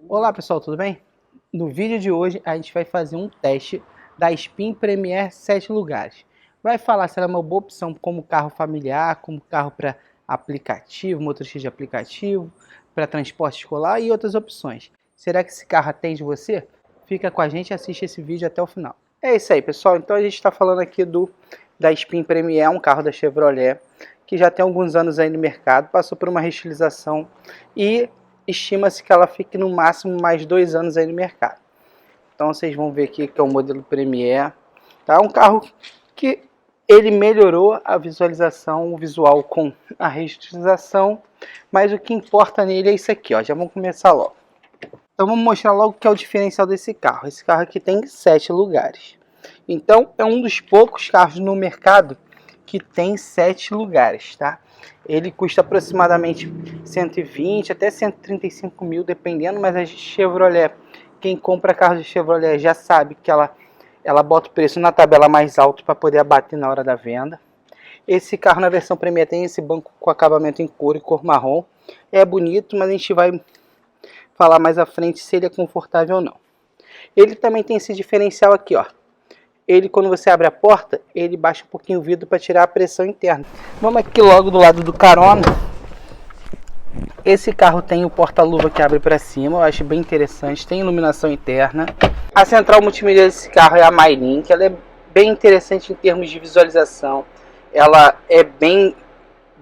Olá pessoal, tudo bem? No vídeo de hoje a gente vai fazer um teste da Spin Premier 7 lugares. Vai falar se ela é uma boa opção como carro familiar, como carro para aplicativo, motorista de aplicativo, para transporte escolar e outras opções. Será que esse carro atende você? Fica com a gente e assiste esse vídeo até o final. É isso aí pessoal, então a gente está falando aqui da Spin Premier, um carro da Chevrolet, que já tem alguns anos aí no mercado, passou por uma reestilização e estima-se que ela fique no máximo mais 2 anos aí no mercado. Então vocês vão ver aqui que é o modelo Premier, tá? Um carro que ele melhorou a visualização, o visual com a reestilização, mas o que importa nele é isso aqui, ó. Já vamos começar logo. Então vamos mostrar logo o que é o diferencial desse carro. Esse carro aqui tem 7 lugares. Então é um dos poucos carros no mercado que tem 7 lugares, tá? Ele custa aproximadamente 120 até 135 mil, dependendo, mas a Chevrolet, quem compra carro de Chevrolet já sabe que ela bota o preço na tabela mais alto para poder abater na hora da venda. Esse carro na versão Premier tem esse banco com acabamento em couro e cor marrom. É bonito, mas a gente vai falar mais à frente se ele é confortável ou não. Ele também tem esse diferencial aqui, ó. Ele, quando você abre a porta, ele baixa um pouquinho o vidro para tirar a pressão interna. Vamos aqui logo do lado do carona. Esse carro tem o porta-luva que abre para cima, eu acho bem interessante. Tem iluminação interna. A central multimídia desse carro é a MyLink. Ela é bem interessante em termos de visualização. Ela é bem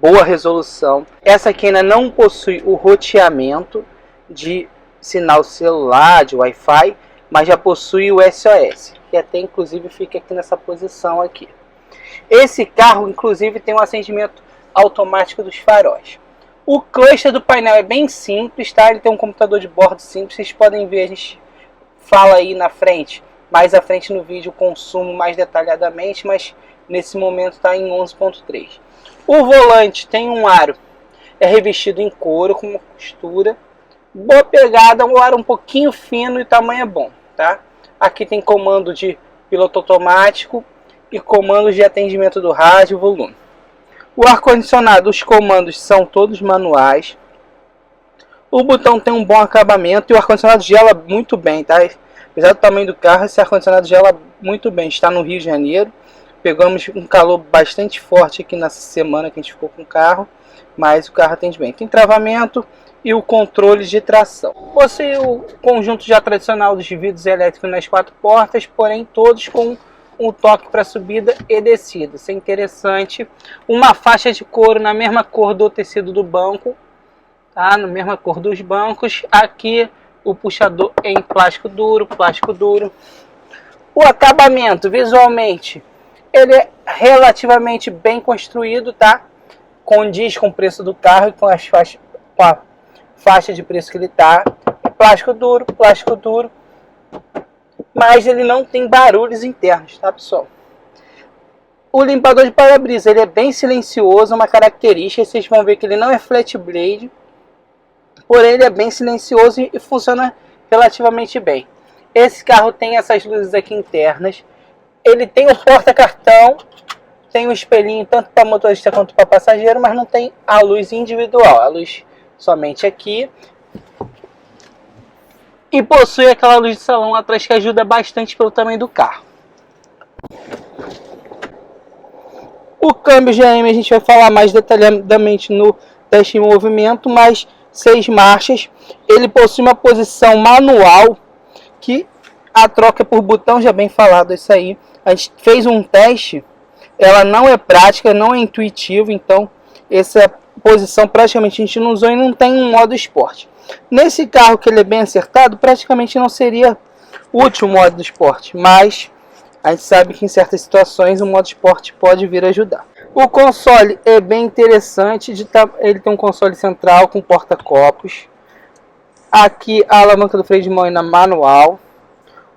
boa resolução. Essa aqui ainda não possui o roteamento de sinal celular, de Wi-Fi, mas já possui o SOS, que até inclusive fica aqui nessa posição aqui. Esse carro inclusive tem um acendimento automático dos faróis. O cluster do painel é bem simples, tá? Ele tem um computador de bordo simples, vocês podem ver, a gente fala aí na frente, mais à frente no vídeo, o consumo mais detalhadamente, mas nesse momento está em 11.3. O volante tem um aro, é revestido em couro com uma costura, boa pegada, um aro um pouquinho fino e o tamanho é bom, tá? Aqui tem comando de piloto automático e comandos de atendimento do rádio e volume. O ar-condicionado, os comandos são todos manuais. O botão tem um bom acabamento e o ar-condicionado gela muito bem, tá? Apesar do tamanho do carro, esse ar-condicionado gela muito bem. Está no Rio de Janeiro. Pegamos um calor bastante forte aqui nessa semana que a gente ficou com o carro, mas o carro atende bem. Tem travamento e o controle de tração. Possui o conjunto já tradicional dos vidros elétricos nas 4 portas, porém todos com um toque para subida e descida. Isso é interessante. Uma faixa de couro na mesma cor do tecido do banco, tá? Na mesma cor dos bancos. Aqui o puxador em plástico duro, O acabamento, visualmente, ele é relativamente bem construído, tá? Condiz com o preço do carro e com a faixa de preço que ele tá. Plástico duro, mas ele não tem barulhos internos, tá pessoal? O limpador de para-brisa, ele é bem silencioso, uma característica, vocês vão ver que ele não é flat blade, porém ele é bem silencioso e funciona relativamente bem. Esse carro tem essas luzes aqui internas, ele tem o porta-cartão, tem um espelhinho tanto para motorista quanto para passageiro, mas não tem a luz individual, a luz somente aqui. E possui aquela luz de salão atrás que ajuda bastante pelo tamanho do carro. O câmbio GM a gente vai falar mais detalhadamente no teste em movimento, mas 6 marchas. Ele possui uma posição manual, que a troca é por botão, já bem falado isso aí. A gente fez um teste, ela não é prática, não é intuitiva, então essa posição praticamente a gente não usou e não tem um modo esporte. Nesse carro que ele é bem acertado, praticamente não seria útil o modo esporte, mas a gente sabe que em certas situações o modo esporte pode vir ajudar. O console é bem interessante, ele tem um console central com porta-copos. Aqui a alavanca do freio de mão na manual.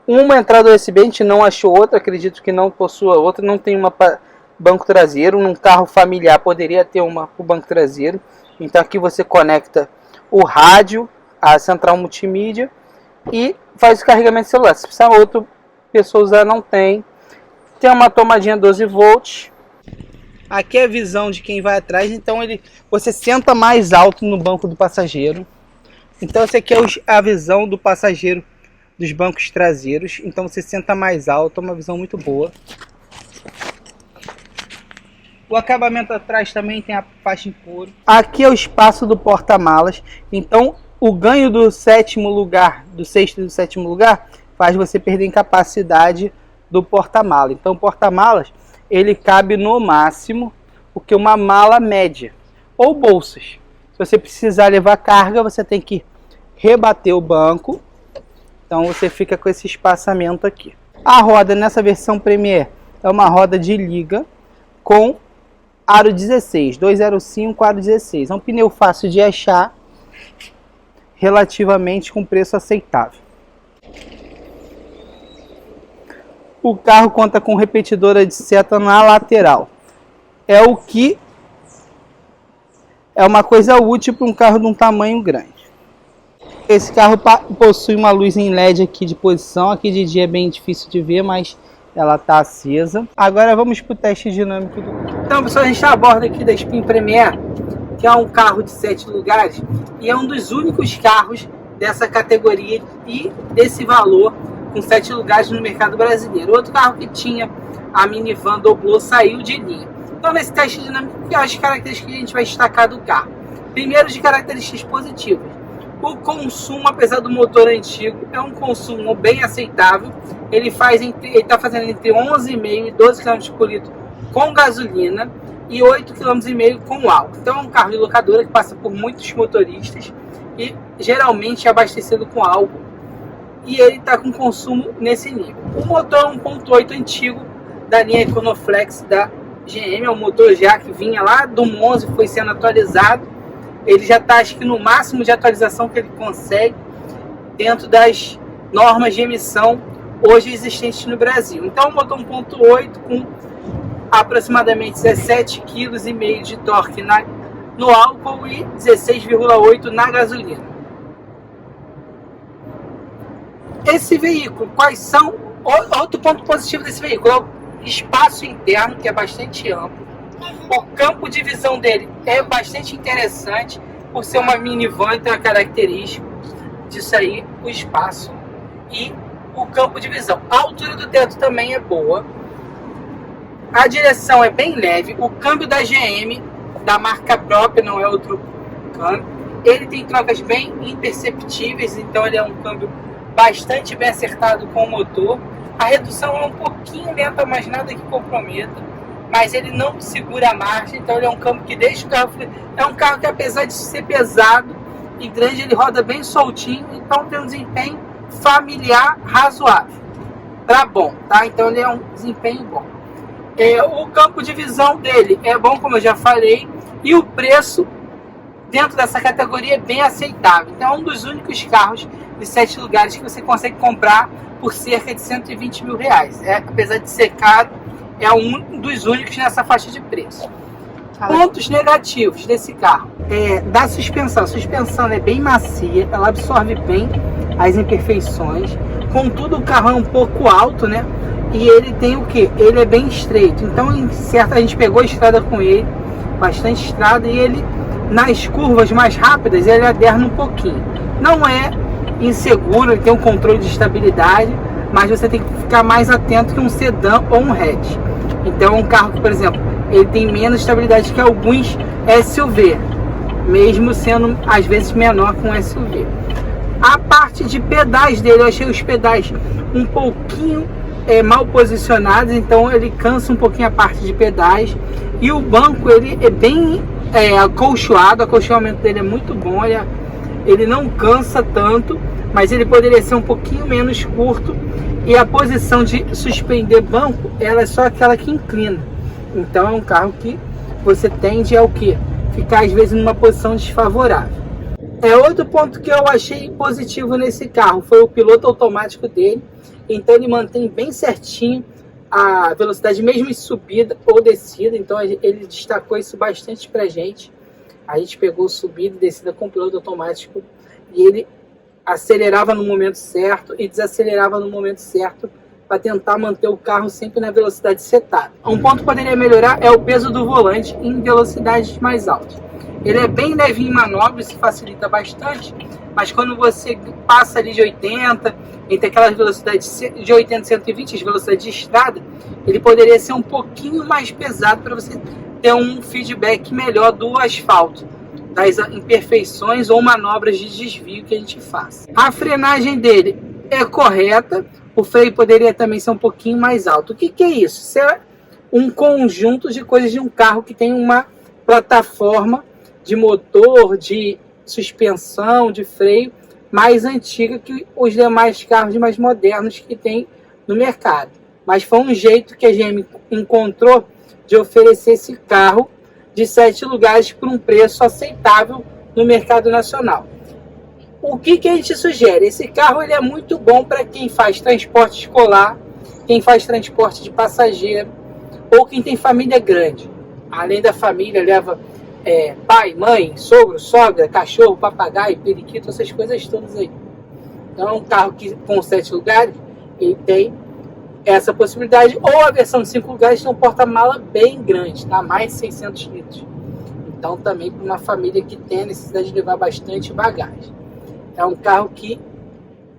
Uma entrada USB, a gente não achou outra, acredito que não possua outra, não tem uma para banco traseiro. Num carro familiar poderia ter uma para o banco traseiro. Então aqui você conecta o rádio, a central multimídia e faz o carregamento celular. Se precisar outra pessoa usar, não tem. Tem uma tomadinha 12 volts. Aqui é a visão de quem vai atrás, então você senta mais alto no banco do passageiro. Então essa aqui é a visão do passageiro dos bancos traseiros. Então você senta mais alto, é uma visão muito boa. O acabamento atrás também tem a faixa em couro. Aqui é o espaço do porta-malas. Então o ganho do sétimo lugar, do sexto e do sétimo lugar, faz você perder em capacidade do porta-mala. Então o porta-malas, ele cabe no máximo o que uma mala média ou bolsas. Se você precisar levar carga, você tem que rebater o banco. Então você fica com esse espaçamento aqui. A roda nessa versão Premier é uma roda de liga com aro 16, 205 aro 16. É um pneu fácil de achar, relativamente com preço aceitável. O carro conta com repetidora de seta na lateral. É o que é uma coisa útil para um carro de um tamanho grande. Esse carro possui uma luz em LED aqui de posição. Aqui de dia é bem difícil de ver, mas ela está acesa. Agora vamos para o teste dinâmico do carro. Então, pessoal, a gente está a bordo aqui da Spin Premier, que é um carro de 7 lugares e é um dos únicos carros dessa categoria e desse valor com 7 lugares no mercado brasileiro. Outro carro que tinha a minivan Doblô saiu de linha. Então, nesse teste dinâmico, as características que a gente vai destacar do carro. Primeiro, de características positivas. O consumo, apesar do motor antigo, é um consumo bem aceitável. Ele está fazendo entre 11,5 e 12 km por litro com gasolina e 8,5 km com álcool. Então é um carro de locadora que passa por muitos motoristas e geralmente é abastecido com álcool. E ele está com consumo nesse nível. O motor é 1.8 antigo da linha Econoflex da GM. É um motor já que vinha lá do Monza, foi sendo atualizado. Ele já está, acho que no máximo de atualização que ele consegue dentro das normas de emissão hoje existentes no Brasil. Então, um motor 1.8 com aproximadamente 17,5 kg de torque no álcool e 16,8 na gasolina. Esse veículo, quais são? Outro ponto positivo desse veículo é o espaço interno, que é bastante amplo. O campo de visão dele é bastante interessante, por ser uma minivan, então é característico disso aí, o espaço e o campo de visão. A altura do teto também é boa. A direção é bem leve. O câmbio da GM, da marca própria, não é outro câmbio. Ele tem trocas bem imperceptíveis, então ele é um câmbio bastante bem acertado com o motor. A redução é um pouquinho lenta, mas nada que comprometa. Mas ele não segura a marcha, então ele é um câmbio que deixa o carro... É um carro que, apesar de ser pesado e grande, ele roda bem soltinho, então tem um desempenho familiar razoável. Para bom, tá? Então ele é um desempenho bom. O campo de visão dele é bom, como eu já falei, e o preço dentro dessa categoria é bem aceitável. Então é um dos únicos carros de 7 lugares que você consegue comprar por cerca de 120 mil reais. Apesar de ser caro, é um dos únicos nessa faixa de preço. Pontos negativos desse carro. Da suspensão. A suspensão é bem macia, ela absorve bem as imperfeições. Contudo, o carro é um pouco alto, né? E ele tem o que? Ele é bem estreito. Então, a gente pegou a estrada com ele, bastante estrada, e ele, nas curvas mais rápidas, ele aderna um pouquinho. Não é inseguro, ele tem um controle de estabilidade, mas você tem que ficar mais atento que um sedã ou um hatch. Então, é um carro que, por exemplo, ele tem menos estabilidade que alguns SUV, mesmo sendo às vezes menor que um SUV. A parte de pedais dele, eu achei os pedais um pouquinho mal posicionados, então ele cansa um pouquinho a parte de pedais. E o banco, ele é bem acolchoado, o acolchoamento dele é muito bom, ele não cansa tanto, mas ele poderia ser um pouquinho menos curto. E a posição de suspender banco, ela é só aquela que inclina. Então é um carro que você tende ao que? Ficar às vezes numa posição desfavorável. Outro ponto que eu achei positivo nesse carro foi o piloto automático dele. Então ele mantém bem certinho a velocidade, mesmo em subida ou descida. Então ele destacou isso bastante pra gente. A gente pegou subida e descida com o piloto automático e ele acelerava no momento certo e desacelerava no momento certo para tentar manter o carro sempre na velocidade setada. Um ponto que poderia melhorar é o peso do volante em velocidades mais altas. Ele é bem levinho em manobra, isso facilita bastante, mas quando você passa ali de 80, entre aquelas velocidades de 80 e 120, as velocidades de estrada, ele poderia ser um pouquinho mais pesado para você ter um feedback melhor do asfalto, das imperfeições ou manobras de desvio que a gente faz. A frenagem dele é correta, o freio poderia também ser um pouquinho mais alto. O que é isso? Isso é um conjunto de coisas de um carro que tem uma plataforma de motor, de suspensão, de freio mais antiga que os demais carros mais modernos que tem no mercado. Mas foi um jeito que a GM encontrou de oferecer esse carro de 7 lugares por um preço aceitável no mercado nacional. O que a gente sugere? Esse carro ele é muito bom para quem faz transporte escolar, quem faz transporte de passageiro ou quem tem família grande. Além da família, leva pai, mãe, sogro, sogra, cachorro, papagaio, periquito, essas coisas todas aí. Então é um carro que com 7 lugares ele tem essa possibilidade, ou a versão de 5 lugares tem um porta-mala bem grande, tá? Mais de 600 litros. Então também para uma família que tem a necessidade de levar bastante bagagem. É um carro que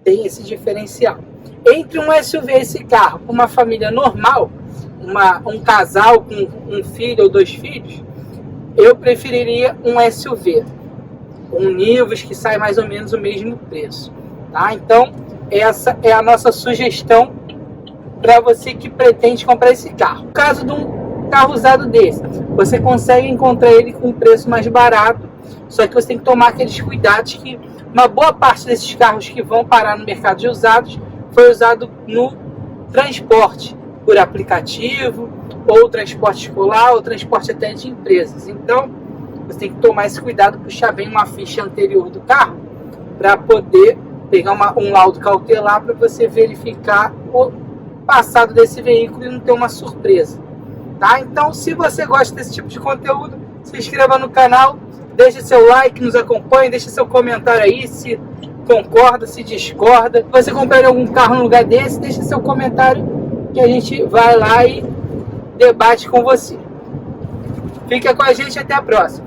tem esse diferencial. Entre um SUV e esse carro, uma família normal, um casal com um filho ou 2 filhos, eu preferiria um SUV, um Nivus que sai mais ou menos o mesmo preço, tá? Então essa é a nossa sugestão para você que pretende comprar esse carro. No caso de um carro usado desse, você consegue encontrar ele com um preço mais barato, só que você tem que tomar aqueles cuidados que uma boa parte desses carros que vão parar no mercado de usados foi usado no transporte por aplicativo, ou transporte escolar, ou transporte até de empresas. Então, você tem que tomar esse cuidado, puxar bem uma ficha anterior do carro, para poder pegar um laudo cautelar para você verificar o passado desse veículo e não ter uma surpresa. Tá? Então, se você gosta desse tipo de conteúdo, se inscreva no canal, deixe seu like, nos acompanhe, deixe seu comentário aí, se concorda, se discorda. Se você compraria algum carro no lugar desse, deixe seu comentário que a gente vai lá e debate com você. Fica com a gente, até a próxima.